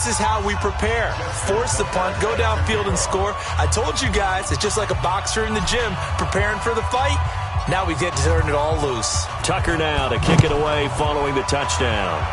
This is how we prepare. Force the punt, go downfield and score. I told you guys, it's just like a boxer in the gym preparing for the fight. Now we get to turn it all loose. Tucker now to kick it away following the touchdown.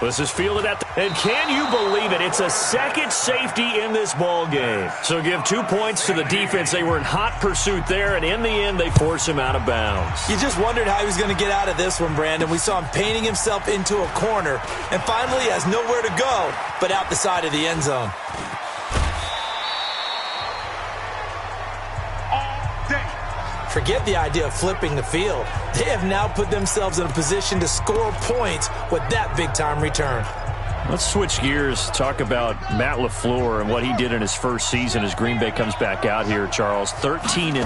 This is fielded at the... And can you believe it? It's a second safety in this ball game. So give 2 points to the defense. They were in hot pursuit there, and in the end, they force him out of bounds. You just wondered how he was going to get out of this one, Brandon. We saw him painting himself into a corner, and finally he has nowhere to go but out the side of the end zone. Forget the idea of flipping the field. They have now put themselves in a position to score points with that big-time return. Let's switch gears, talk about Matt LaFleur and what he did in his first season as Green Bay comes back out here, Charles. 13-3,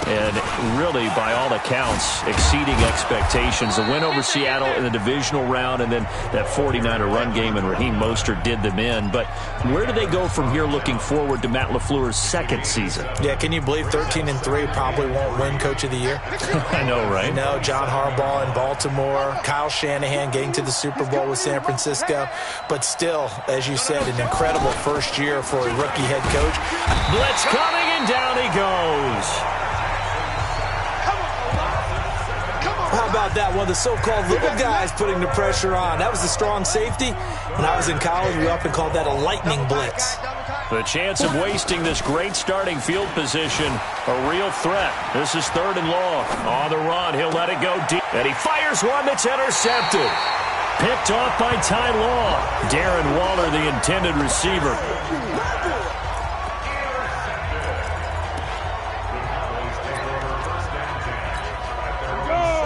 and really, by all accounts, exceeding expectations. A win over Seattle in the divisional round, and then that 49er run game, and Raheem Mostert did them in. But where do they go from here looking forward to Matt LaFleur's second season? Yeah, can you believe 13-3 probably won't win Coach of the Year? I know, right? I know, John Harbaugh in Baltimore, Kyle Shanahan getting to the Super Bowl with San Francisco. But still, as you said, an incredible first year for a rookie head coach. Blitz coming, and down he goes. How about that? One of the so-called little guys putting the pressure on. That was a strong safety. When I was in college, we often called that a lightning blitz. The chance of wasting this great starting field position, a real threat. This is 3rd and long. On the run, he'll let it go deep. And he fires one that's intercepted. Picked off by Ty Law. Darren Waller, the intended receiver.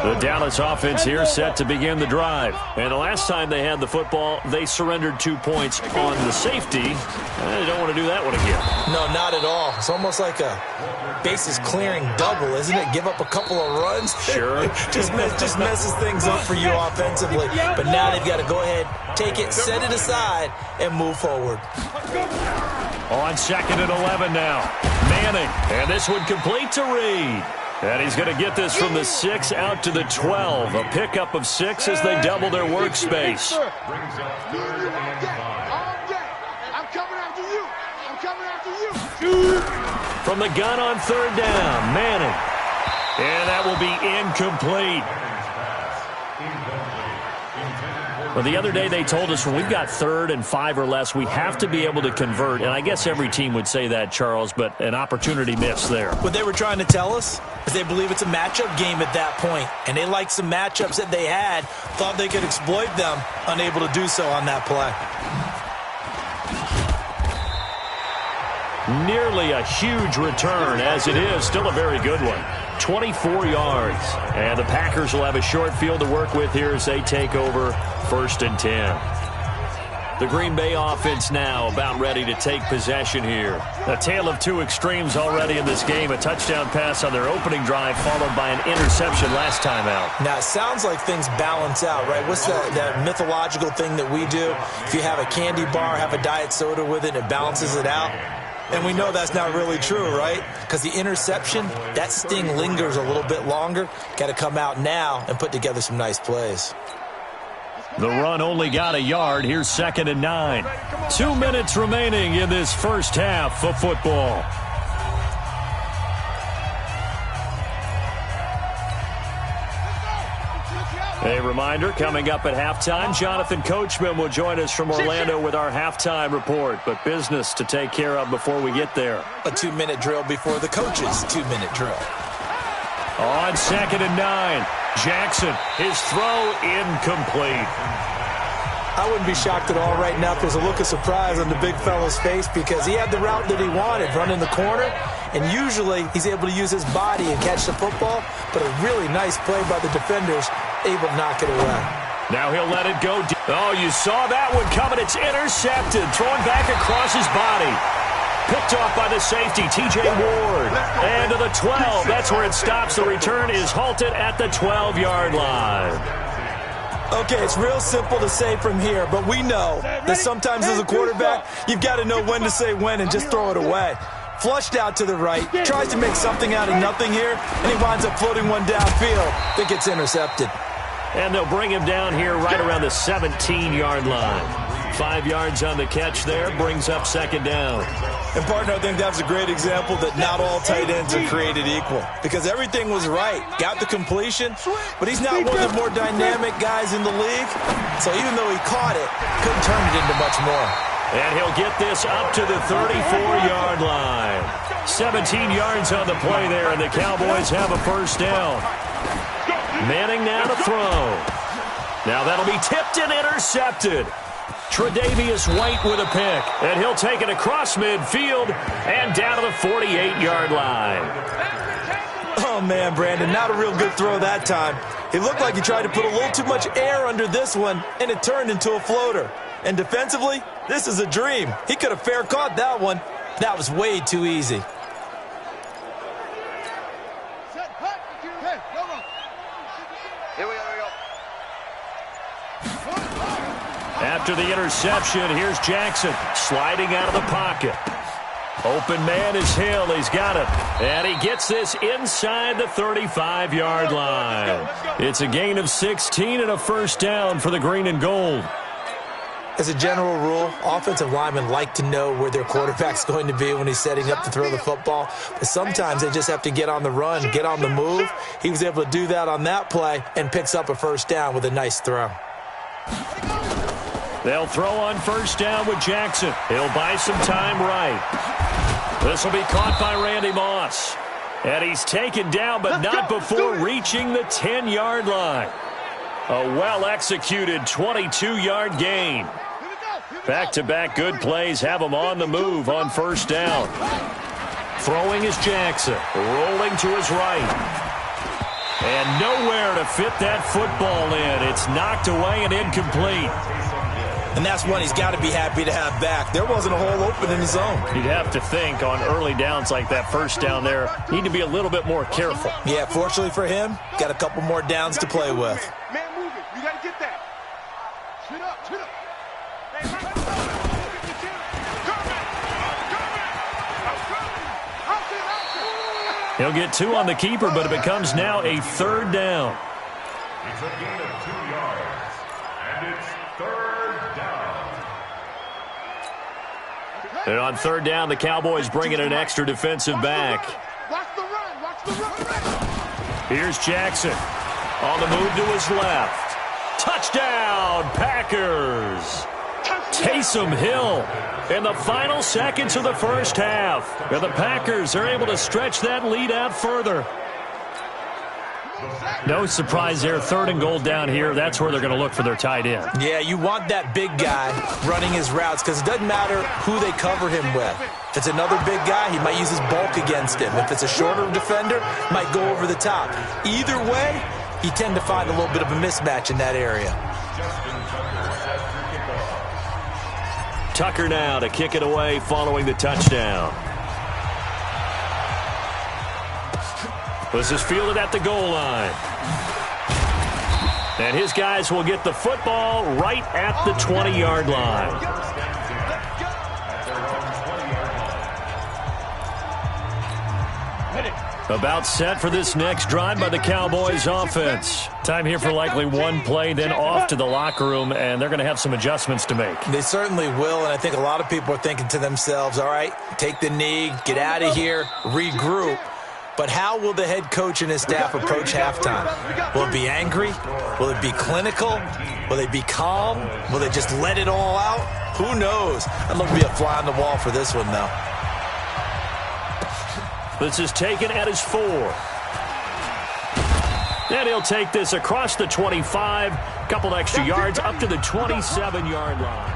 The Dallas offense here set to begin the drive. And the last time they had the football, they surrendered 2 points on the safety. They don't want to do that one again. No, not at all. It's almost like a bases clearing double, isn't it? Give up a couple of runs. Sure. just messes things up for you offensively. But now they've got to go ahead, take it, set it aside, and move forward. On 2nd and 11 now. Manning. And this one complete to Reed. And he's going to get this from the 6 out to the 12. A pickup of 6 as they double their workspace. I'm coming after you. I'm coming after you. From the gun on 3rd down, Manning. And that will be incomplete. Well, the other day they told us when we've got 3rd and 5 or less, we have to be able to convert. And I guess every team would say that, Charles, but an opportunity missed there. What they were trying to tell us is they believe it's a matchup game at that point. And they liked some matchups that they had, thought they could exploit them, unable to do so on that play. Nearly a huge return, as it is still a very good one. 24 yards. And the Packers will have a short field to work with here as they take over 1st and 10. The Green Bay offense now about ready to take possession here. A tale of two extremes already in this game. A touchdown pass on their opening drive followed by an interception last time out. Now, it sounds like things balance out, right? What's that mythological thing that we do? If you have a candy bar, have a diet soda with it, it balances it out. And we know that's not really true, right? Because the interception, that sting lingers a little bit longer. Got to come out now and put together some nice plays. The run only got a yard. Here's 2nd and 9. 2 minutes remaining in this first half of football. A reminder, coming up at halftime, Jonathan Coachman will join us from Orlando with our halftime report. But business to take care of before we get there. A 2-minute drill before the coach's 2-minute drill. On 2nd and 9, Jackson, his throw incomplete. I wouldn't be shocked at all right now if there's a look of surprise on the big fella's face because he had the route that he wanted, running the corner, and usually he's able to use his body and catch the football, but a really nice play by the defenders, able to knock it away. Now he'll let it go. Oh, you saw that one coming. It's intercepted, thrown back across his body. Picked off by the safety, T.J. Ward. And to the 12, that's where it stops. The return is halted at the 12-yard line. Okay, it's real simple to say from here, but we know that sometimes as a quarterback, you've got to know when to say when and just throw it away. Flushed out to the right, tries to make something out of nothing here, and he winds up floating one downfield that gets intercepted. And they'll bring him down here right around the 17-yard line. 5 yards on the catch there, brings up second down. And, partner, I think that was a great example that not all tight ends are created equal, because everything was right. Got the completion, but he's not one of the more dynamic guys in the league. So even though he caught it, couldn't turn it into much more. And he'll get this up to the 34-yard line. 17 yards on the play there, and the Cowboys have a first down. Manning now to throw. Now that'll be tipped and intercepted. Tre'Davious White with a pick, and he'll take it across midfield and down to the 48-yard line. Oh, man, Brandon, not a real good throw that time. It looked like he tried to put a little too much air under this one, and it turned into a floater. And defensively, this is a dream. He could have fair caught that one. That was way too easy. After the interception, here's Jackson sliding out of the pocket. Open man is Hill. He's got it. And he gets this inside the 35-yard line. It's a gain of 16 and a first down for the green and gold. As a general rule, offensive linemen like to know where their quarterback's going to be when he's setting up to throw the football. But sometimes they just have to get on the run, get on the move. He was able to do that on that play and picks up a first down with a nice throw. They'll throw on first down with Jackson. He'll buy some time right. This will be caught by Randy Moss. And he's taken down, but not before reaching the 10-yard line. A well-executed 22-yard gain. Back-to-back good plays have him on the move on first down. Throwing is Jackson. Rolling to his right. And nowhere to fit that football in. It's knocked away and incomplete. And that's one he's got to be happy to have back. There wasn't a hole open in his zone. You'd have to think on early downs like that first down there, need to be a little bit more careful. Yeah, fortunately for him, got a couple more downs to play with. Man, move it. You got to get that. Chin up, chin up. He'll get 2 on the keeper, but it becomes now a third down. It's a gain of 2 yards, and it's third down. And on third down, the Cowboys bring in an extra defensive back. Watch the run, watch the run. Here's Jackson on the move to his left. Touchdown, Packers! Taysom Hill in the final seconds of the first half. And the Packers are able to stretch that lead out further. No surprise there, third and goal down here. That's where they're going to look for their tight end. Yeah, you want that big guy running his routes because it doesn't matter who they cover him with. If it's another big guy, he might use his bulk against him. If it's a shorter defender, might go over the top. Either way, you tend to find a little bit of a mismatch in that area. Tucker now to kick it away following the touchdown. This is fielded at the goal line. And his guys will get the football right at the 20-yard line. About set for this next drive by the Cowboys offense. Time here for likely one play, then off to the locker room, and they're going to have some adjustments to make. They certainly will, and I think a lot of people are thinking to themselves, all right, take the knee, get out of here, regroup. But how will the head coach and his staff approach halftime? Will it be angry? Will it be clinical? Will they be calm? Will they just let it all out? Who knows? I'd love to be a fly on the wall for this one, though. This is taken at his 4. And he'll take this across the 25, couple extra yards up to the 27-yard line.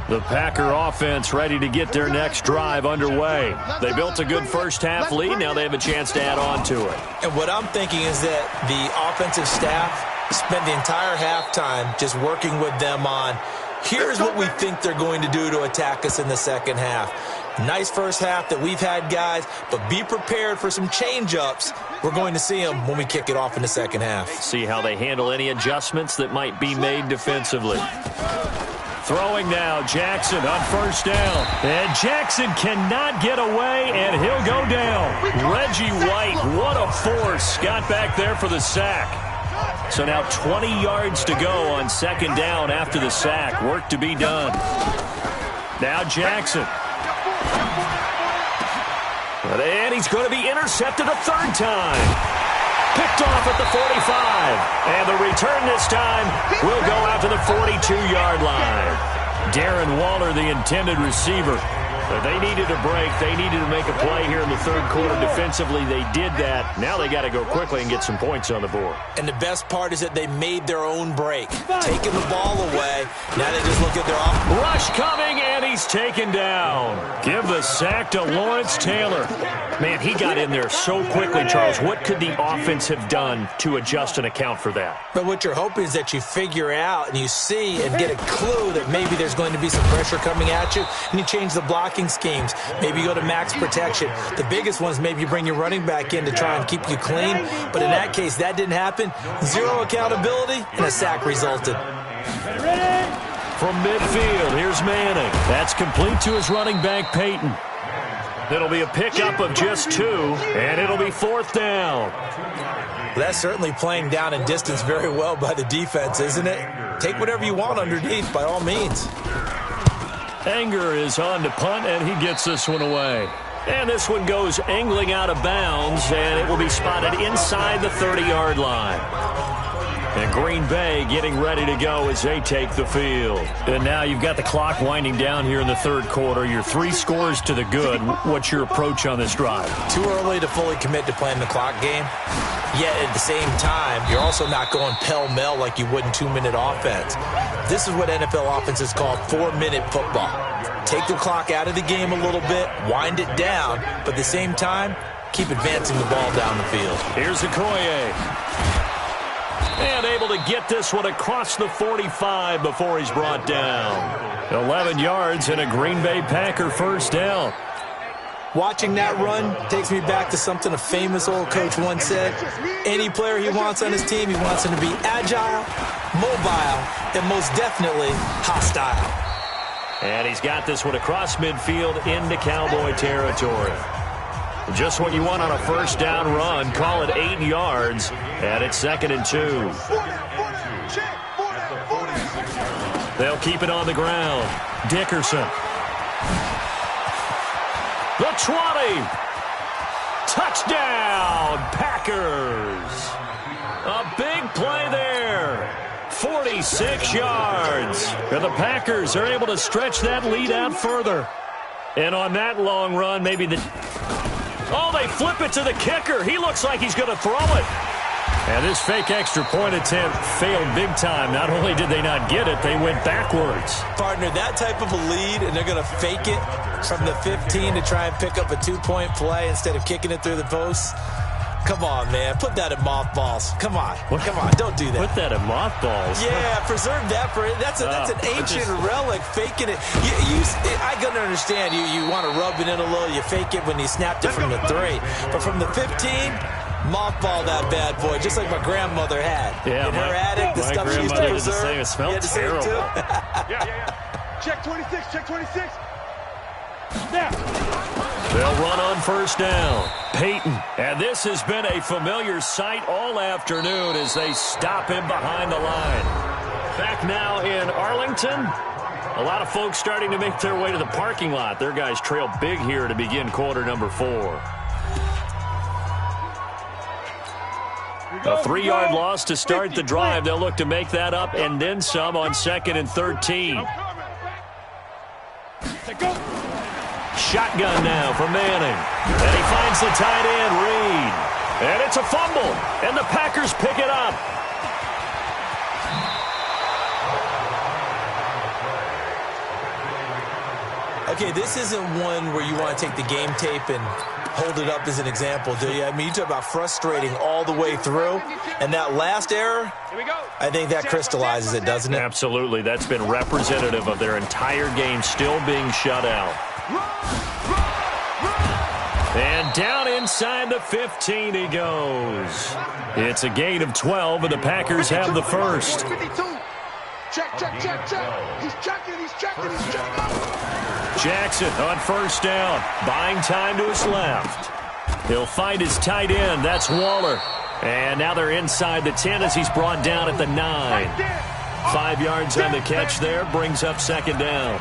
The Packer offense ready to get their next drive underway. They built a good first-half lead. Now they have a chance to add on to it. And what I'm thinking is that the offensive staff spent the entire halftime just working with them on, here's what we think they're going to do to attack us in the second half. Nice first half that we've had, guys, but be prepared for some change-ups. We're going to see them when we kick it off in the second half. See how they handle any adjustments that might be made defensively. Throwing now, Jackson on first down. And Jackson cannot get away, and he'll go down. Reggie White, what a force. Got back there for the sack. So now 20 yards to go on second down after the sack. Work to be done. Now Jackson. And he's going to be intercepted a third time. Picked off at the 45. And the return this time will go out to the 42-yard line. Darren Waller, the intended receiver. They needed a break. They needed to make a play here in the third quarter defensively. They did that. Now they got to go quickly and get some points on the board. And the best part is that they made their own break. Taking the ball away. Now they just look at their off. Rush coming, and he's taken down. Give the sack to Lawrence Taylor. Man, he got in there so quickly, Charles. What could the offense have done to adjust and account for that? But what you're hoping is that you figure out and you see and get a clue that maybe there's going to be some pressure coming at you, and you change the blocking schemes. Maybe you go to max protection. The biggest one is maybe you bring your running back in to try and keep you clean. But in that case, that didn't happen. Zero accountability, and a sack resulted. From midfield, here's Manning. That's complete to his running back, Peyton. It'll be a pickup of just 2, and it'll be fourth down. That's certainly playing down and distance very well by the defense, isn't it? Take whatever you want underneath, by all means. Anger is on to punt, and he gets this one away. And this one goes angling out of bounds, and it will be spotted inside the 30-yard line. And Green Bay getting ready to go as they take the field. And now you've got the clock winding down here in the third quarter. Your 3 scores to the good. What's your approach on this drive? Too early to fully commit to playing the clock game. Yet at the same time, you're also not going pell-mell like you would in 2-minute offense. This is what NFL offenses call 4-minute football. Take the clock out of the game a little bit, wind it down, but at the same time, keep advancing the ball down the field. Here's Okoye. And able to get this one across the 45 before he's brought down. 11 yards and a Green Bay Packer first down. Watching that run takes me back to something a famous old coach once said. Any player he wants on his team, he wants him to be agile, mobile, and most definitely hostile. And he's got this one across midfield into Cowboy territory. Just what you want on a first down run. Call it 8 yards, and it's 2nd and 2. They'll keep it on the ground. Dickerson. The 20. Touchdown, Packers. A big play there. 46 yards. And the Packers are able to stretch that lead out further. And on that long run, maybe the... Oh, they flip it to the kicker. He looks like he's going to throw it. And this fake extra point attempt failed big time. Not only did they not get it, they went backwards. Partner, that type of a lead, and they're going to fake it from the 15 to try and pick up a 2-point play instead of kicking it through the posts. Come on, man. Put that in mothballs. Come on. What? Come on. Don't do that. Put that in mothballs? Yeah, preserve that for it. That's an ancient relic, faking it. I can understand you want to rub it in a little. You fake it when you snapped it from the 3. But from the 15, mothball that bad boy, just like my grandmother had. Yeah, in her attic, the stuff she used to preserve. It smelled terrible. Yeah. Check 26, check 26. Now. They'll run on first down. Peyton. And this has been a familiar sight all afternoon as they stop him behind the line. Back now in Arlington. A lot of folks starting to make their way to the parking lot. Their guys trail big here to begin quarter number 4. A 3-yard loss to start the drive. They'll look to make that up and then some on 2nd and 13. Shotgun now for Manning. And he finds the tight end, Reed. And it's a fumble. And the Packers pick it up. Okay, this isn't one where you want to take the game tape and hold it up as an example, do you? I mean, you talk about frustrating all the way through. And that last error, I think that crystallizes it, doesn't it? Absolutely. That's been representative of their entire game still being shut out. And down inside the 15 he goes. It's a gain of 12, and the Packers have the first. Check, check, check, check. He's checking, he's checking, he's checking. Jackson on first down, buying time to his left. He'll find his tight end. That's Waller. And now they're inside the 10 as he's brought down at the 9. 5 yards on the catch there, brings up second down.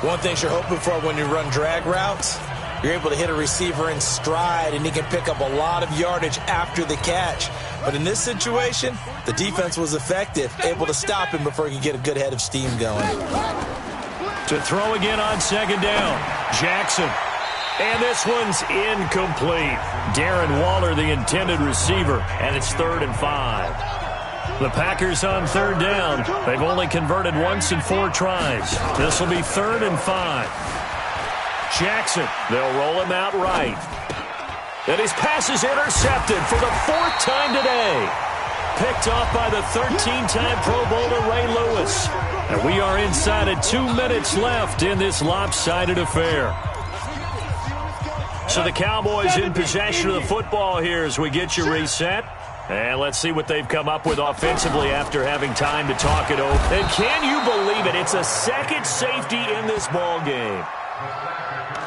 One thing you're hoping for when you run drag routes, you're able to hit a receiver in stride, and he can pick up a lot of yardage after the catch. But in this situation, the defense was effective, able to stop him before he could get a good head of steam going. To throw again on second down, Jackson. And this one's incomplete. Darren Waller, the intended receiver, and it's 3rd and 5. The Packers on third down. They've only converted once in 4 tries. This will be 3rd and 5. Jackson, they'll roll him out right. And his pass is intercepted for the 4th time today. Picked off by the 13-time Pro Bowler Ray Lewis. And we are inside of 2 minutes left in this lopsided affair. So the Cowboys in possession of the football here as we get you reset. And let's see what they've come up with offensively after having time to talk it over. And can you believe it? It's a second safety in this ball game.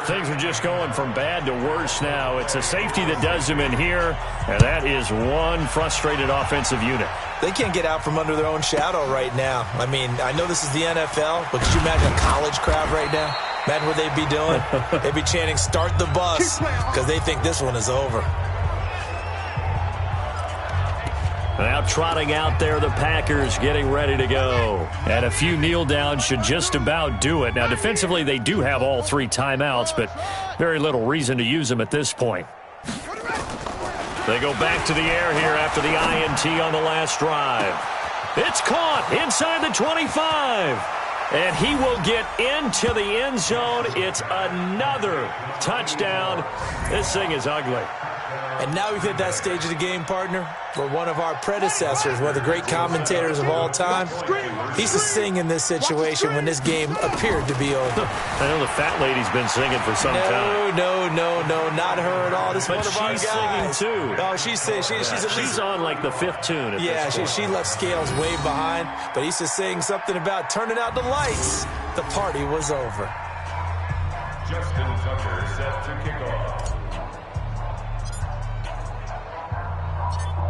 Things are just going from bad to worse now. It's a safety that does them in here, and that is one frustrated offensive unit. They can't get out from under their own shadow right now. I mean, I know this is the NFL, but could you imagine a college crowd right now? Imagine what they'd be doing. They'd be chanting, "Start the bus," because they think this one is over. Now trotting out there, the Packers getting ready to go. And a few kneel downs should just about do it. Now, defensively, they do have all 3 timeouts, but very little reason to use them at this point. They go back to the air here after the INT on the last drive. It's caught inside the 25. And he will get into the end zone. It's another touchdown. This thing is ugly. And now we've hit that stage of the game, partner, where one of our predecessors, one of the great commentators of all time, he used to sing in this situation when this game appeared to be over. I know the fat lady's been singing for some time. No, not her at all. This is one of our guys. She's singing too. Oh, she's on like the 5th tune. Yeah, she left Scales way behind, but he used to sing something about turning out the lights. The party was over. Justin Tucker set to kick off.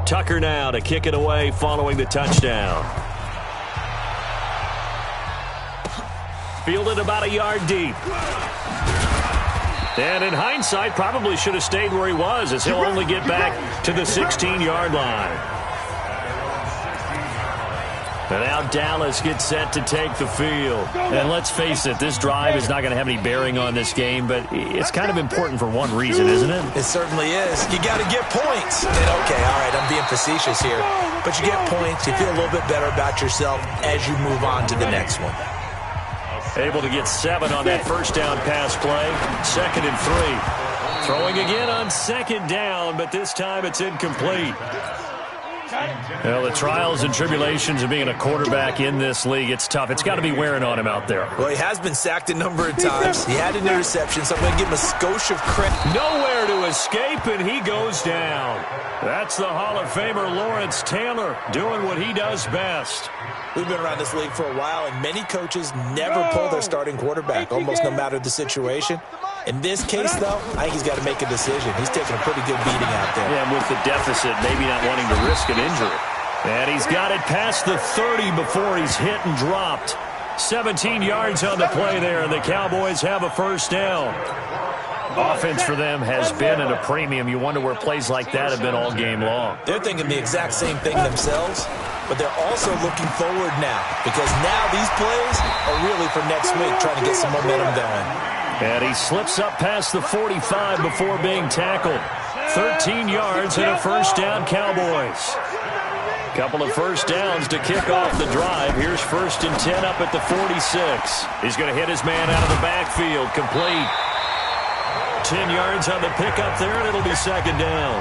Tucker now to kick it away following the touchdown. Fielded about a yard deep. And in hindsight, probably should have stayed where he was, as he'll only get back to the 16-yard line. And now Dallas gets set to take the field. And let's face it, this drive is not going to have any bearing on this game, but it's kind of important for one reason, isn't it? It certainly is. You got to get points. And okay, all right, I'm being facetious here. But you get points, you feel a little bit better about yourself as you move on to the next one. Able to get 7 on that first down pass play. 2nd and 3. Throwing again on 2nd down, but this time it's incomplete. Well, the trials and tribulations of being a quarterback in this league, it's tough. It's got to be wearing on him out there. Well, he has been sacked a number of times. He had an interception, so I'm going to give him a skosh of credit. Nowhere to escape, and he goes down. That's the Hall of Famer Lawrence Taylor doing what he does best. We've been around this league for a while, and many coaches never pull their starting quarterback, almost no matter the situation. In this case, though, I think he's got to make a decision. He's taking a pretty good beating out there. Yeah, and with the deficit, maybe not wanting to risk an injury. And he's got it past the 30 before he's hit and dropped. 17 yards on the play there, and the Cowboys have a first down. Offense for them has been at a premium. You wonder where plays like that have been all game long. They're thinking the exact same thing themselves, but they're also looking forward now, because now these plays are really for next week, trying to get some momentum going. And he slips up past the 45 before being tackled. 13 yards and a first down, Cowboys. Couple of first downs to kick off the drive. Here's 1st and 10 up at the 46. He's going to hit his man out of the backfield. Complete. 10 yards on the pickup there, and it'll be second down.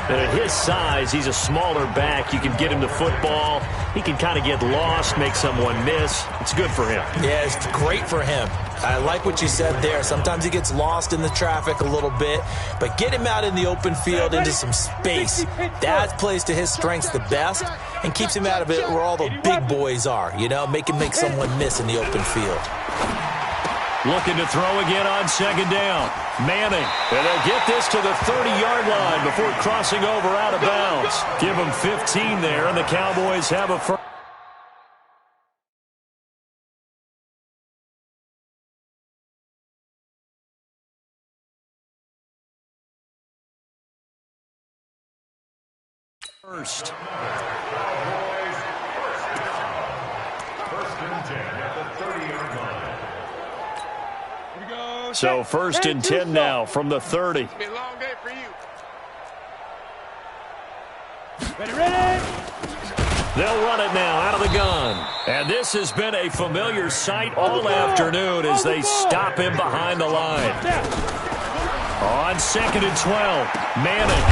And at his size, he's a smaller back. You can get him the football. He can kind of get lost, make someone miss. It's good for him. Yeah, it's great for him. I like what you said there. Sometimes he gets lost in the traffic a little bit, but get him out in the open field into some space. That plays to his strengths the best and keeps him out of it where all the big boys are, you know, make someone miss in the open field. Looking to throw again on second down. Manning, and they'll get this to the 30-yard line before crossing over out of bounds. Give them 15 there, and the Cowboys have a first. First and 10 at the 30-yard line. So first and 10 now from the 30. It's been a long day for you. Ready. They'll run it now out of the gun. And this has been a familiar sight all afternoon as they stop him behind the line. On second and 12, Manning.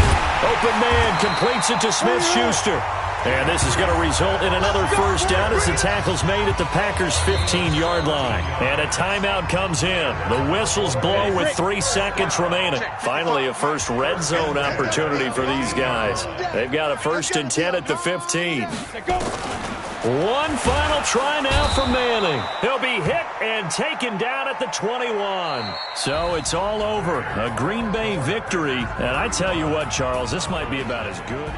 Open man completes it to Smith-Schuster. And this is going to result in another first down as the tackle's made at the Packers' 15-yard line. And a timeout comes in. The whistles blow with 3 seconds remaining. Finally, a first red zone opportunity for these guys. They've got a first and 10 at the 15. One final try now for Manning. He'll be hit and taken down at the 21. So it's all over. A Green Bay victory. And I tell you what, Charles, this might be about as good.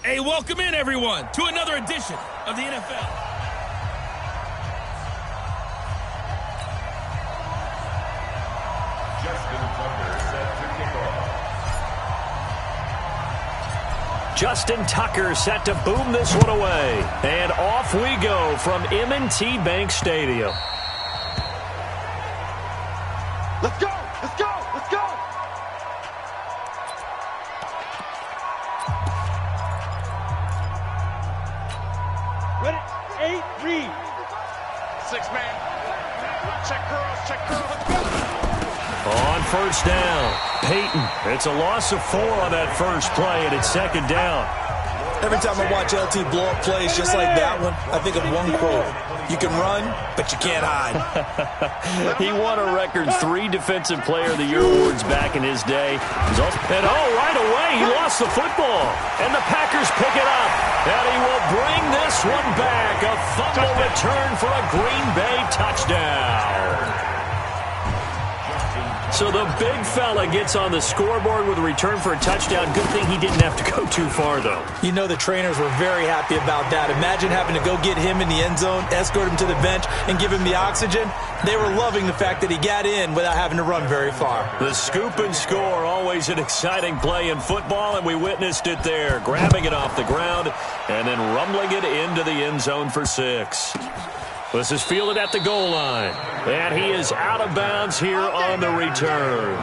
Hey, welcome in, everyone, to another edition of the NFL. Justin Tucker set to boom this one away. And off we go from M&T Bank Stadium. Let's go! Let's go! Let's go! Ready? 8, read. 6-man. Check girls, let's go! On first down, Peyton. It's a loss of 4 on that first play, and it's second down. Every time I watch LT blow up plays just like that one, I think of one quote. You can run, but you can't hide. He won a record 3 Defensive Player of the Year awards back in his day. And right away, he lost the football. And the Packers pick it up. And he will bring this one back. A fumble return for a Green Bay touchdown. So the big fella gets on the scoreboard with a return for a touchdown. Good thing he didn't have to go too far, though. You know the trainers were very happy about that. Imagine having to go get him in the end zone, escort him to the bench, and give him the oxygen. They were loving the fact that he got in without having to run very far. The scoop and score, always an exciting play in football, and we witnessed it there. Grabbing it off the ground and then rumbling it into the end zone for 6. This is fielded at the goal line. And he is out of bounds here on the return.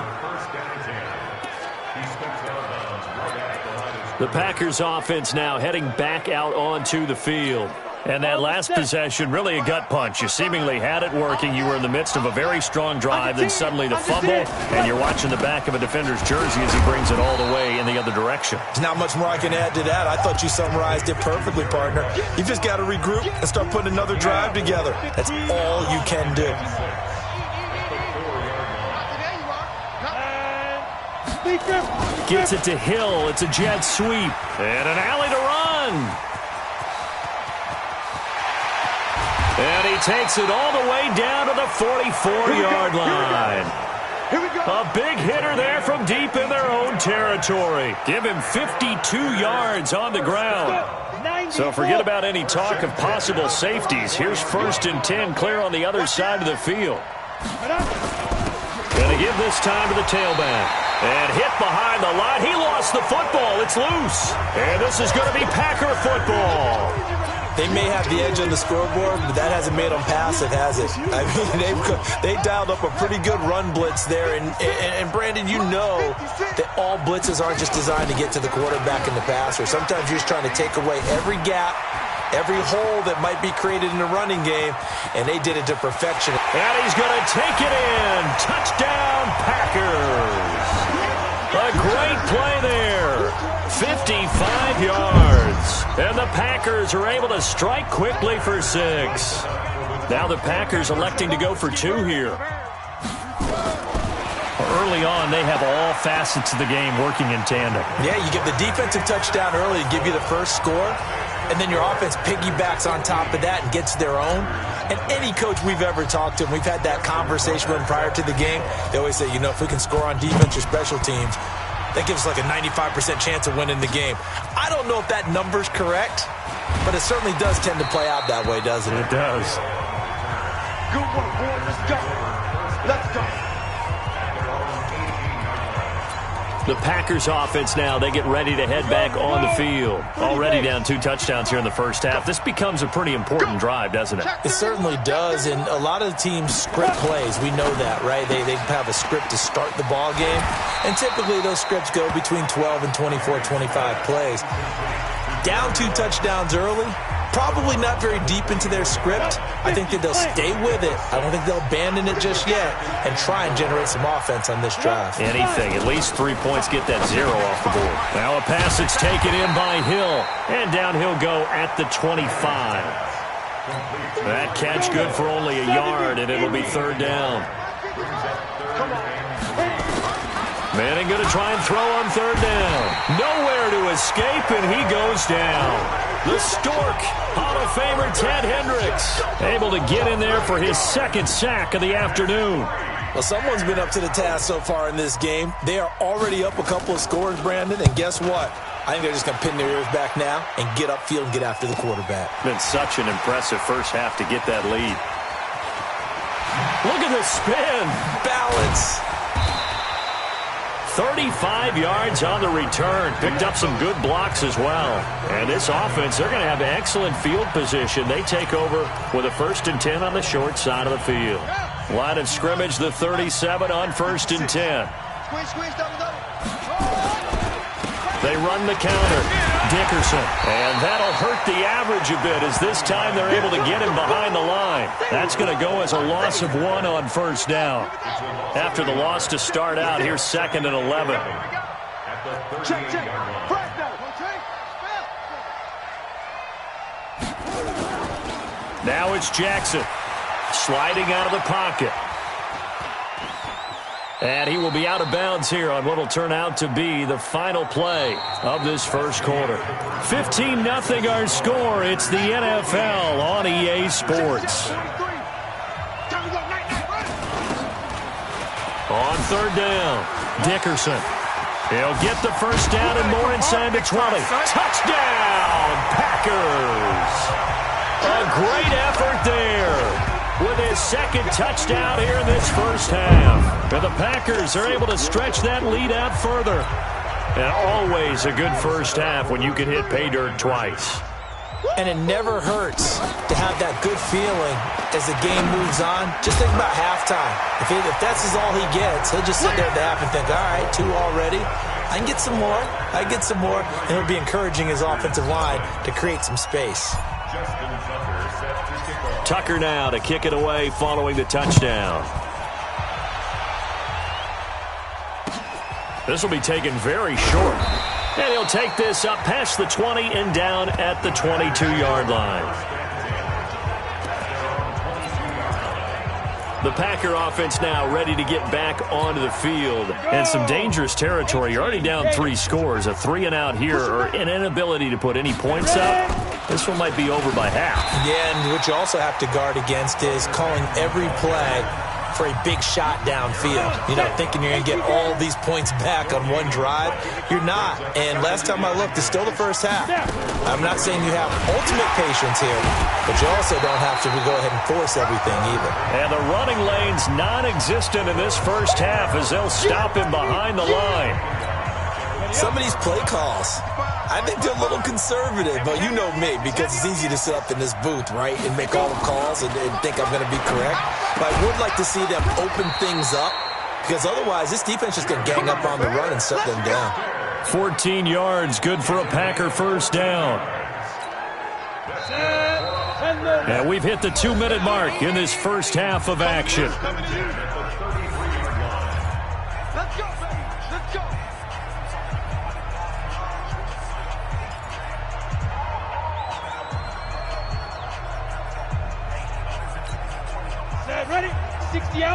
The Packers offense now heading back out onto the field. And that last possession, really a gut punch. You seemingly had it working. You were in the midst of a very strong drive, then suddenly the fumble, and you're watching the back of a defender's jersey as he brings it all the way in the other direction. There's not much more I can add to that. I thought you summarized it perfectly, partner. You just got to regroup and start putting another drive together. That's all you can do. Gets it to Hill. It's a jet sweep. And an alley to run. And he takes it all the way down to the 44-yard line. A big hitter there from deep in their own territory. Give him 52 yards on the ground. So forget about any talk of possible safeties. Here's 1st and 10, clear on the other side of the field. Going to give this time to the tailback. And hit behind the line. He lost the football. It's loose. And this is going to be Packer football. They may have the edge on the scoreboard, but that hasn't made them passive, has it? I mean, they dialed up a pretty good run blitz there. And Brandon, you know that all blitzes aren't just designed to get to the quarterback and the passer. Sometimes you're just trying to take away every gap, every hole that might be created in the running game, and they did it to perfection. And he's going to take it in. Touchdown, Packers. A great play there. 55 yards. And the Packers are able to strike quickly for 6. Now the Packers electing to go for 2 here. Early on, they have all facets of the game working in tandem. Yeah, you give the defensive touchdown early to give you the first score, and then your offense piggybacks on top of that and gets their own. And any coach we've ever talked to, and we've had that conversation with prior to the game, they always say, you know, if we can score on defense or special teams, that gives us like a 95% chance of winning the game. I don't know if that number's correct, but it certainly does tend to play out that way, doesn't it? It does. Good work, boy. Let's go. Let's go. The Packers offense now, they get ready to head back on the field. Already down 2 touchdowns here in the first half. This becomes a pretty important drive, doesn't it? It certainly does, and a lot of the teams script plays. We know that, right? They have a script to start the ball game, and typically those scripts go between 12 and 24, 25 plays. Down 2 touchdowns early, probably not very deep into their script. I think that they'll stay with it. I don't think they'll abandon it just yet and try and generate some offense on this drive. Anything. At least 3 points, get that 0 off the board. Now a pass that's taken in by Hill. And down he'll go at the 25. That catch good for only a yard, and it'll be 3rd down. Manning going to try and throw on 3rd down. Nowhere to escape, and he goes down. The Stork, Hall of Famer Ted Hendricks, able to get in there for his 2nd sack of the afternoon. Well, someone's been up to the task so far in this game. They are already up a couple of scores, Brandon, and guess what? I think they're just going to pin their ears back now and get upfield and get after the quarterback. Been such an impressive first half to get that lead. Look at the spin. Balance. 35 yards on the return. Picked up some good blocks as well. And this offense, they're going to have excellent field position. They take over with a 1st and 10 on the short side of the field. Line of scrimmage, the 37 on 1st and 10. They run the counter. Dickerson. And that'll hurt the average a bit as this time they're able to get him behind the line. That's going to go as a loss of 1 on 1st down. After the loss to start out, here's 2nd and 11. Now it's Jackson. Sliding out of the pocket. And he will be out of bounds here on what will turn out to be the final play of this first quarter. 15-0 our score. It's the NFL on EA Sports. On third down, Dickerson. He'll get the first down and more inside the 20. Touchdown, Packers! A great effort there with his second touchdown here in this first half. And the Packers are able to stretch that lead out further. And always a good first half when you can hit pay dirt twice. And it never hurts to have that good feeling as the game moves on. Just think about halftime. If that's all he gets, he'll just sit there at the half and think, all right, 2 already. I can get some more. I can get some more. And he'll be encouraging his offensive line to create some space. Tucker now to kick it away following the touchdown. This will be taken very short. And he'll take this up past the 20 and down at the 22-yard line. The Packer offense now ready to get back onto the field. And some dangerous territory. You're already down 3 scores. A 3-and-out here or an inability to put any points up. This one might be over by half. Yeah, and what you also have to guard against is calling every play for a big shot downfield. You know, thinking you're going to get all these points back on one drive. You're not. And last time I looked, it's still the first half. I'm not saying you have ultimate patience here, but you also don't have to go ahead and force everything either. And the running lane's non-existent in this first half as they'll stop him behind the line. Some of these play calls, I think they're a little conservative, but you know me, because it's easy to sit up in this booth, right, and make all the calls and think I'm going to be correct. But I would like to see them open things up, because otherwise this defense is going to gang up on the run and shut them down. 14 yards, good for a Packer first down. And we've hit the 2-minute mark in this first half of action. Let's go, baby. Let's go.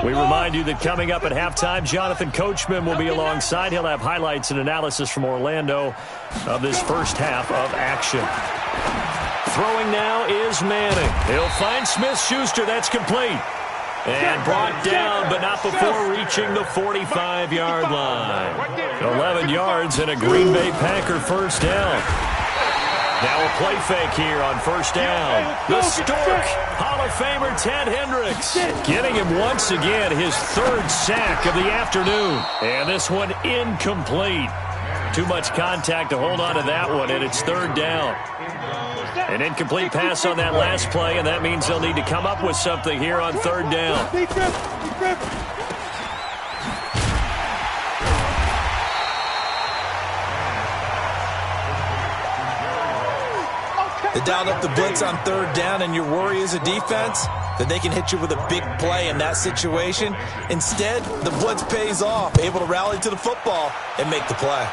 We remind you that coming up at halftime, Jonathan Coachman will be alongside. He'll have highlights and analysis from Orlando of this first half of action. Throwing now is Manning. He'll find Smith-Schuster. That's complete. And brought down, but not before reaching the 45-yard line. 11 yards and a Green Bay Packer first down. Now a play fake here on first down. The Stork, Hall of Famer Ted Hendricks, getting him once again his 3rd sack of the afternoon. And this one incomplete. Too much contact to hold on to that one, and it's 3rd down. An incomplete pass on that last play, and that means they'll need to come up with something here on 3rd down. They dialed up the blitz on 3rd down, and your worry as a defense that they can hit you with a big play in that situation. Instead, the blitz pays off, able to rally to the football and make the play.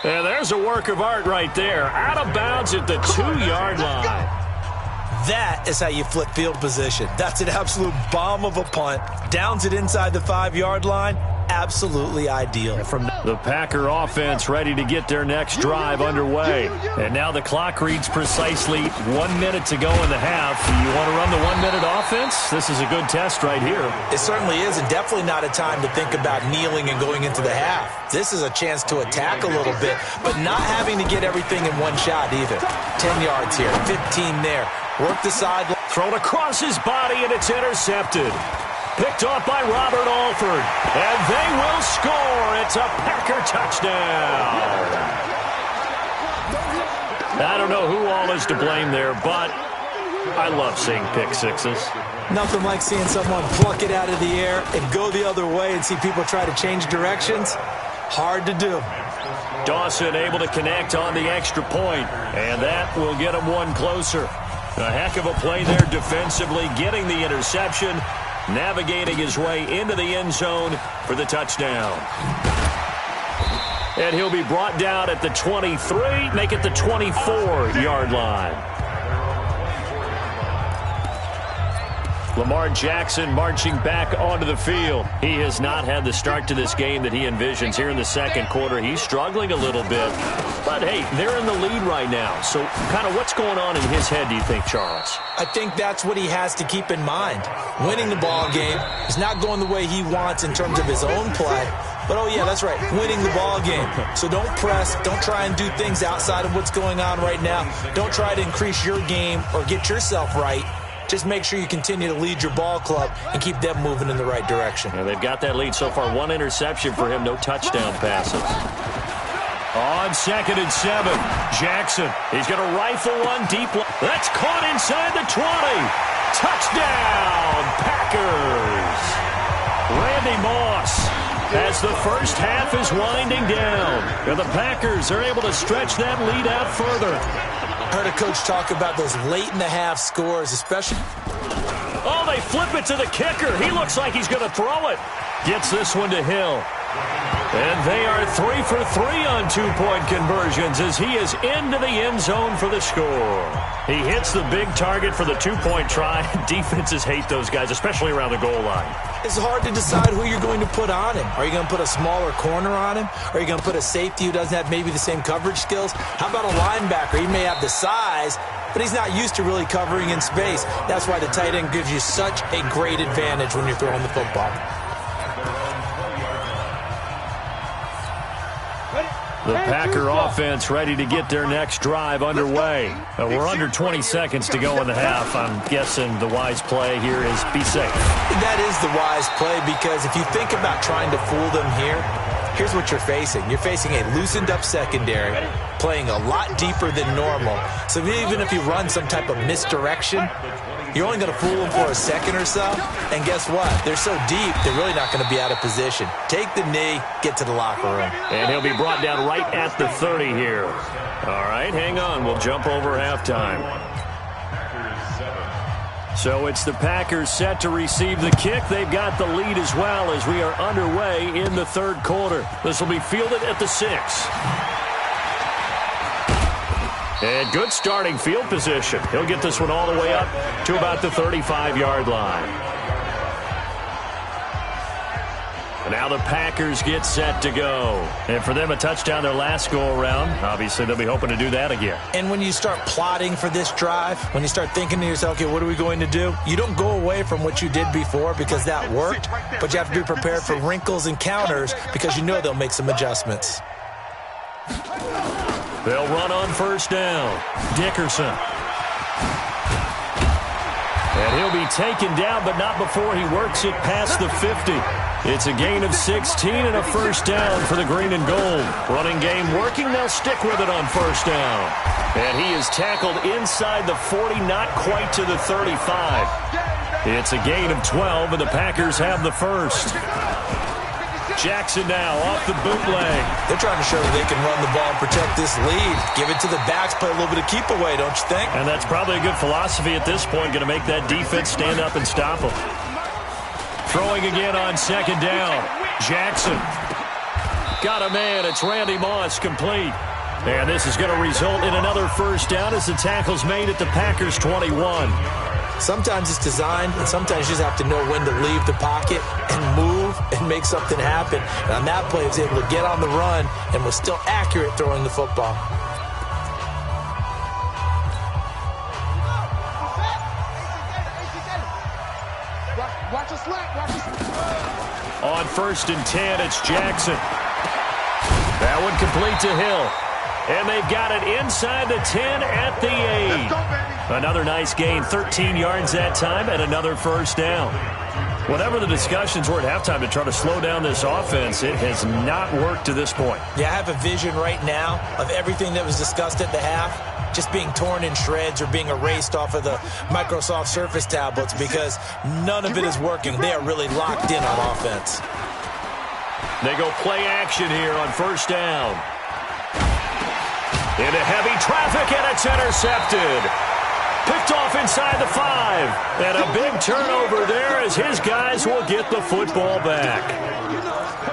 And there's a work of art right there. Out of bounds at the 2-yard line. That is how you flip field position. That's an absolute bomb of a punt. Downs it inside the 5-yard line. Absolutely ideal. From the Packer offense ready to get their next drive underway. And now the clock reads precisely 1 minute to go in the half. You want to run the 1-minute offense? This is a good test right here. It certainly is, and definitely not a time to think about kneeling and going into the half. This is a chance to attack a little bit, but not having to get everything in one shot either. 10 yards here, 15 there. Work the sideline. Thrown across his body, and it's intercepted. Picked off by Robert Alford. And they will score. It's a Packer touchdown. I don't know who all is to blame there, but I love seeing pick sixes. Nothing like seeing someone pluck it out of the air and go the other way and see people try to change directions. Hard to do. Dawson able to connect on the extra point, and that will get him one closer. A heck of a play there defensively, getting the interception, navigating his way into the end zone for the touchdown. And he'll be brought down at the 23, make it the 24-yard line. Lamar Jackson marching back onto the field. He has not had the start to this game that he envisions here in the second quarter. He's struggling a little bit. But, hey, they're in the lead right now. So kind of what's going on in his head, do you think, Charles? I think that's what he has to keep in mind. Winning the ball game is not going the way he wants in terms of his own play. But, oh, yeah, that's right, winning the ball game. So don't press. Don't try and do things outside of what's going on right now. Don't try to increase your game or get yourself right. Just make sure you continue to lead your ball club and keep them moving in the right direction. Yeah, they've got that lead so far. One interception for him, no touchdown passes. On 2nd and 7, Jackson. He's going to rifle one deep. That's caught inside the 20. Touchdown, Packers. Randy Moss, as the first half is winding down, and the Packers are able to stretch that lead out further. I heard a coach talk about those late-in-the-half scores, especially. Oh, they flip it to the kicker. He looks like he's going to throw it. Gets this one to Hill. And they are 3 for 3 on two-point conversions as he is into the end zone for the score. He hits the big target for the two-point try. Defenses hate those guys, especially around the goal line. It's hard to decide who you're going to put on him. Are you going to put a smaller corner on him? Are you going to put a safety who doesn't have maybe the same coverage skills? How about a linebacker? He may have the size, but he's not used to really covering in space. That's why the tight end gives you such a great advantage when you're throwing the football. The Packer offense ready to get their next drive underway. We're under 20 seconds to go in the half. I'm guessing the wise play here is be safe. That is the wise play because if you think about trying to fool them here, here's what you're facing. You're facing a loosened up secondary, playing a lot deeper than normal. So even if you run some type of misdirection, you're only going to fool them for a second or so. And guess what? They're so deep, they're really not going to be out of position. Take the knee, get to the locker room. And he'll be brought down right at the 30 here. All right, hang on. We'll jump over halftime. So it's the Packers set to receive the kick. They've got the lead as well as we are underway in the third quarter. This will be fielded at the 6. And good starting field position. He'll get this one all the way up to about the 35-yard line. And now the Packers get set to go. And for them, a touchdown their last go-around. Obviously, they'll be hoping to do that again. And when you start plotting for this drive, when you start thinking to yourself, okay, what are we going to do? You don't go away from what you did before because that worked, but you have to be prepared for wrinkles and counters because you know they'll make some adjustments. They'll run on first down. Dickerson. And he'll be taken down, but not before he works it past the 50. It's a gain of 16 and a first down for the green and gold. Running game working. They'll stick with it on first down. And he is tackled inside the 40, not quite to the 35. It's a gain of 12, and the Packers have the first. Jackson now off the bootleg. They're trying to show that they can run the ball and protect this lead. Give it to the backs, play a little bit of keep away, don't you think? And that's probably a good philosophy at this point, going to make that defense stand up and stop them. Throwing again on second down. Jackson. Got a man. It's Randy Moss complete. And this is going to result in another first down as the tackle's made at the Packers 21. Sometimes it's designed, and sometimes you just have to know when to leave the pocket and move and make something happen. And on that play, he was able to get on the run and was still accurate throwing the football. On first and 10, it's Jackson. That one complete to Hill. And they've got it inside the 10 at the 8. Another nice gain, 13 yards that time, and another first down. Whatever the discussions were at halftime to try to slow down this offense, it has not worked to this point. Yeah, I have a vision right now of everything that was discussed at the half just being torn in shreds or being erased off of the Microsoft Surface tablets because none of it is working. They are really locked in on offense. They go play action here on first down. Into heavy traffic, and it's intercepted. Picked off inside the 5. And a big turnover there as his guys will get the football back.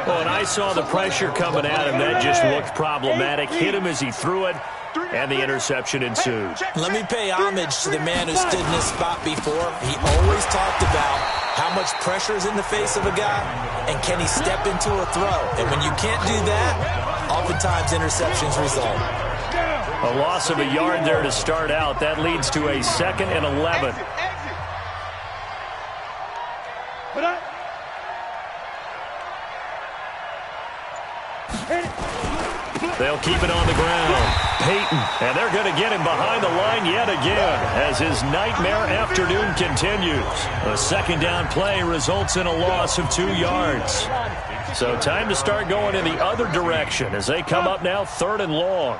Well, and I saw the pressure coming at him. That just looked problematic. Hit him as he threw it. and the interception ensued. Let me pay homage to the man who stood in this spot before. He always talked about how much pressure is in the face of a guy, and can he step into a throw. And when you can't do that, oftentimes interceptions result. A loss of a yard there to start out. That leads to a 2nd and 11. They'll keep it on the ground. Peyton, and they're going to get him behind the line yet again as his nightmare afternoon continues. A 2nd down play results in a loss of 2 yards. So time to start going in the other direction as they come up now 3rd and long.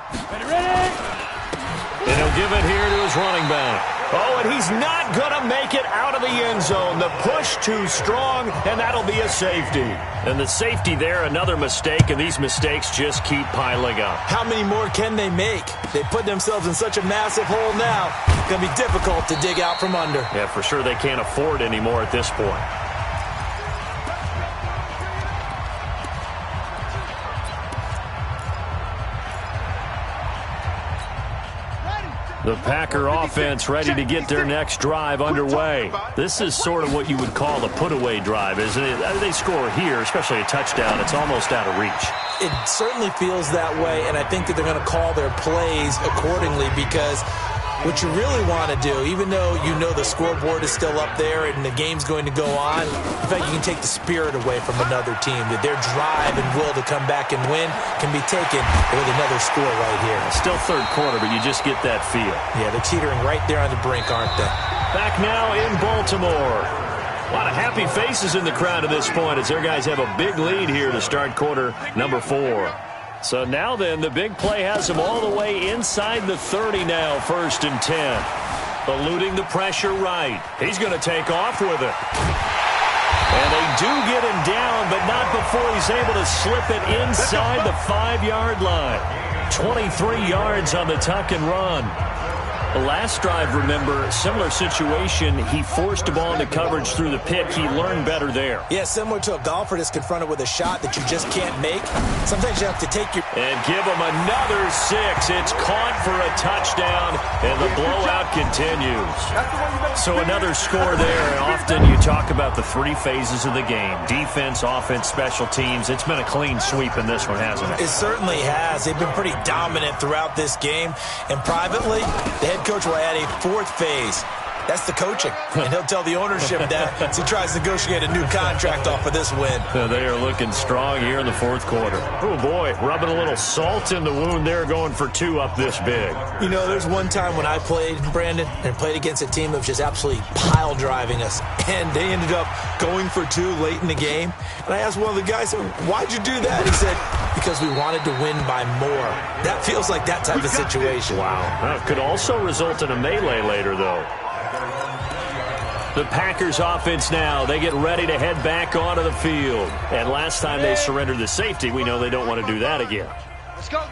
And he'll give it here to his running back. Oh, and he's not going to make it out of the end zone. The push too strong, and that'll be a safety. And the safety there, another mistake, and these mistakes just keep piling up. How many more can they make? They put themselves in such a massive hole now. It's going to be difficult to dig out from under. Yeah, for sure they can't afford anymore at this point. The Packer offense ready to get their next drive underway. This is sort of what you would call a put-away drive, isn't it? They score here, especially a touchdown. It's almost out of reach. It certainly feels that way, and I think that they're going to call their plays accordingly because what you really want to do, even though you know the scoreboard is still up there and the game's going to go on, in fact, you can take the spirit away from another team, that their drive and will to come back and win can be taken with another score right here. Still 3rd quarter, but you just get that feel. Yeah, they're teetering right there on the brink, aren't they? Back now in Baltimore. A lot of happy faces in the crowd at this point as their guys have a big lead here to start quarter number 4. So now then, the big play has them all the way inside the 30 now, 1st and 10. Eluding the pressure right. He's going to take off with it. And they do get him down, but not before he's able to slip it inside the 5-yard line. 23 yards on the tuck and run. The last drive, remember, similar situation. He forced a ball into coverage through the pick. He learned better there. Yeah, similar to a golfer that's confronted with a shot that you just can't make. Sometimes you have to take your... And give him another 6. It's caught for a touchdown, and the blowout continues. So another score there. And often you talk about the 3 phases of the game. Defense, offense, special teams. It's been a clean sweep in this one, hasn't it? It certainly has. They've been pretty dominant throughout this game. And privately, the head coach will add a 4th phase. That's the coaching. And he'll tell the ownership that as he tries to negotiate a new contract off of this win. They are looking strong here in the 4th quarter. Oh, boy, rubbing a little salt in the wound there, going for 2 up this big. You know, there's one time when I played, Brandon, and played against a team that was just absolutely pile driving us. And they ended up going for 2 late in the game. And I asked one of the guys, why'd you do that? He said, because we wanted to win by more. That feels like that type of situation. Wow. That could also result in a melee later, though. The Packers offense now, they get ready to head back onto the field. And last time they surrendered the safety, we know they don't want to do that again.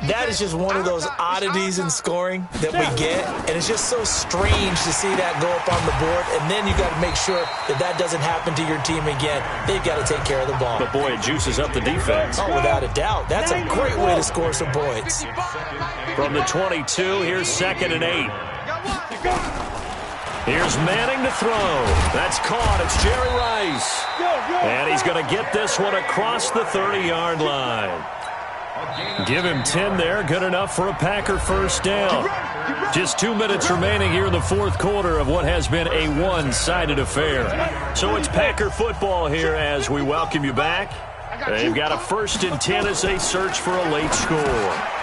That is just one of those oddities in scoring that we get. And it's just so strange to see that go up on the board. And then you got to make sure that that doesn't happen to your team again. They've got to take care of the ball. But, boy, it juices up the defense. Oh, without a doubt. That's a great way to score some points. From the 22, here's 2nd and 8. Here's Manning to throw. That's caught. It's Jerry Rice. And he's going to get this one across the 30-yard line. Give him 10 there. Good enough for a Packer 1st down. Just 2 minutes remaining here in the 4th quarter of what has been a one-sided affair. So it's Packer football here as we welcome you back. They've got a 1st and 10 as they search for a late score.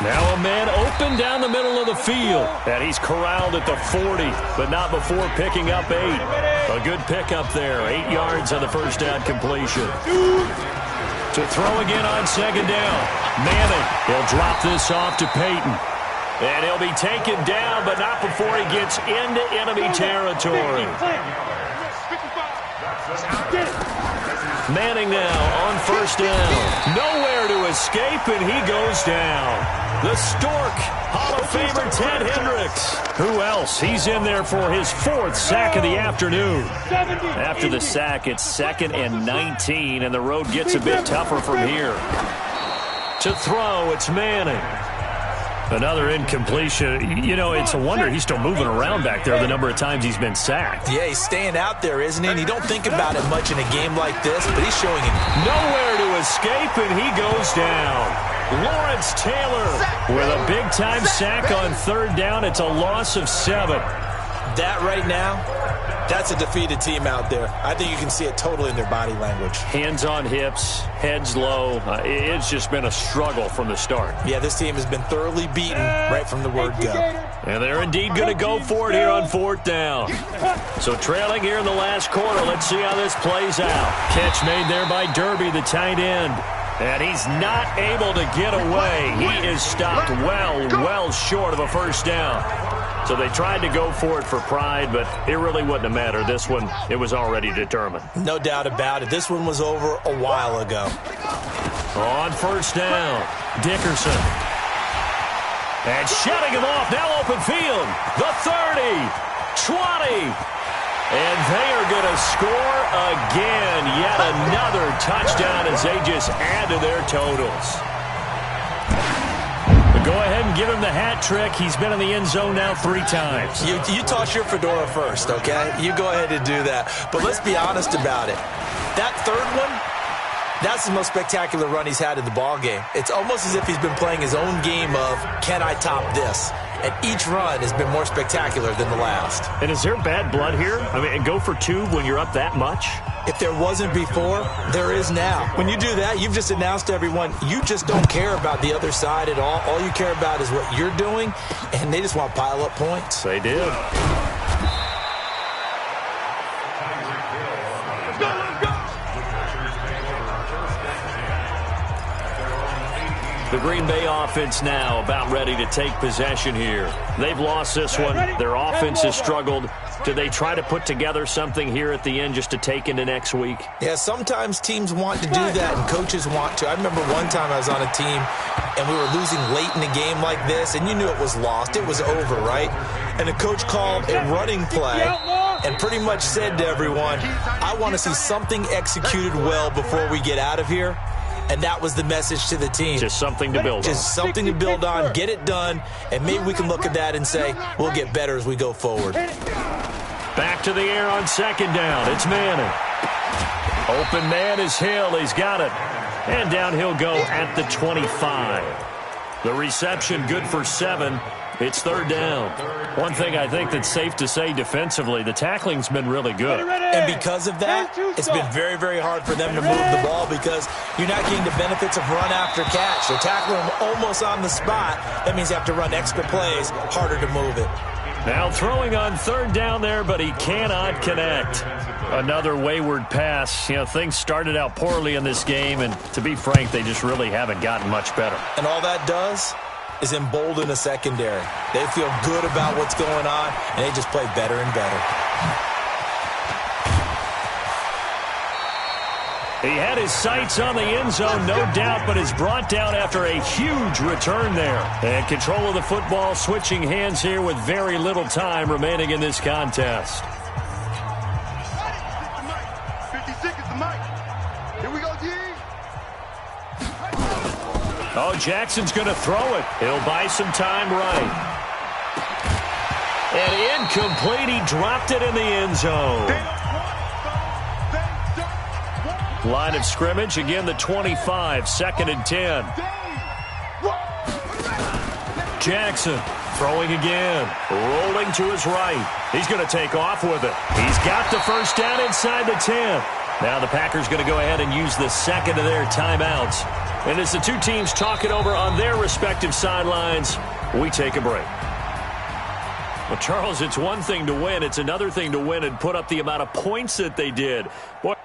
Now a man open down the middle of the field. And he's corralled at the 40, but not before picking up 8. A good pickup there. 8 yards on the 1st down completion. To throw again on 2nd down. Manning, he'll drop this off to Peyton. And he'll be taken down, but not before he gets into enemy territory. Manning now on 1st down. Nowhere to escape, and he goes down. The Stork, Hall of Famer Ted Hendricks. Who else? He's in there for his 4th sack of the afternoon. After the sack, it's 2nd and 19, and the road gets a bit tougher from here. To throw, it's Manning. Another incompletion. You know, it's a wonder he's still moving around back there the number of times he's been sacked. Yeah, he's staying out there, isn't he? And you don't think about it much in a game like this, but he's showing him nowhere to escape, and he goes down. Lawrence Taylor with a big-time sack on third down. It's a loss of 7. That right now, that's a defeated team out there. I think you can see it totally in their body language. Hands on hips, heads low. It's just been a struggle from the start. Yeah, this team has been thoroughly beaten right from the word go. And they're indeed going to go for it here on fourth down. So trailing here in the last quarter. Let's see how this plays out. Catch made there by Derby, the tight end. And he's not able to get away. He is stopped well short of a first down. So they tried to go for it for pride, but it really wouldn't have mattered. This one, it was already determined. No doubt about it. This one was over a while ago. On first down, Dickerson. And shutting him off, now open field. The 30, 20. And they are going to score again. Yet another touchdown as they just add to their totals. Go ahead and give him the hat trick. He's been in the end zone now 3 times. You toss your fedora first, okay? You go ahead and do that. But let's be honest about it. That third one, that's the most spectacular run he's had in the ballgame. It's almost as if he's been playing his own game of, can I top this? And each run has been more spectacular than the last. And is there bad blood here? I mean, and go for 2 when you're up that much? If there wasn't before, there is now. When you do that, you've just announced to everyone, you just don't care about the other side at all. All you care about is what you're doing, and they just want to pile up points. They did. The Green Bay offense now about ready to take possession here. They've lost this one. Their offense has struggled. Do they try to put together something here at the end just to take into next week? Yeah, sometimes teams want to do that and coaches want to. I remember one time I was on a team and we were losing late in a game like this, and you knew it was lost. It was over, right? And the coach called a running play and pretty much said to everyone, I want to see something executed well before we get out of here. And that was the message to the team. Just something to build on. Just something to build on, get it done, and maybe we can look at that and say, we'll get better as we go forward. Back to the air on second down. It's Manning. Open man is Hill. He's got it. And down he'll go at the 25. The reception good for 7. It's third down. One thing I think that's safe to say defensively, the tackling's been really good. And because of that, it's been very, very hard for them to move the ball because you're not getting the benefits of run after catch. They're tackling them almost on the spot. That means you have to run extra plays, harder to move it. Now throwing on third down there, but he cannot connect. Another wayward pass. You know, things started out poorly in this game, and to be frank, they just really haven't gotten much better. And all that does is embolden the secondary. They feel good about what's going on, and they just play better and better. He had his sights on the end zone, no doubt, but is brought down after a huge return there. And control of the football switching hands here with very little time remaining in this contest. 50 seconds to Mike. Here we go, G. Oh, Jackson's going to throw it. He'll buy some time right. And incomplete. He dropped it in the end zone. Line of scrimmage, again the 25, 2nd and 10. Jackson throwing again, rolling to his right. He's going to take off with it. He's got the first down inside the 10. Now the Packers going to go ahead and use the second of their timeouts. And as the two teams talk it over on their respective sidelines, we take a break. Well, Charles, it's one thing to win. It's another thing to win and put up the amount of points that they did. Boy.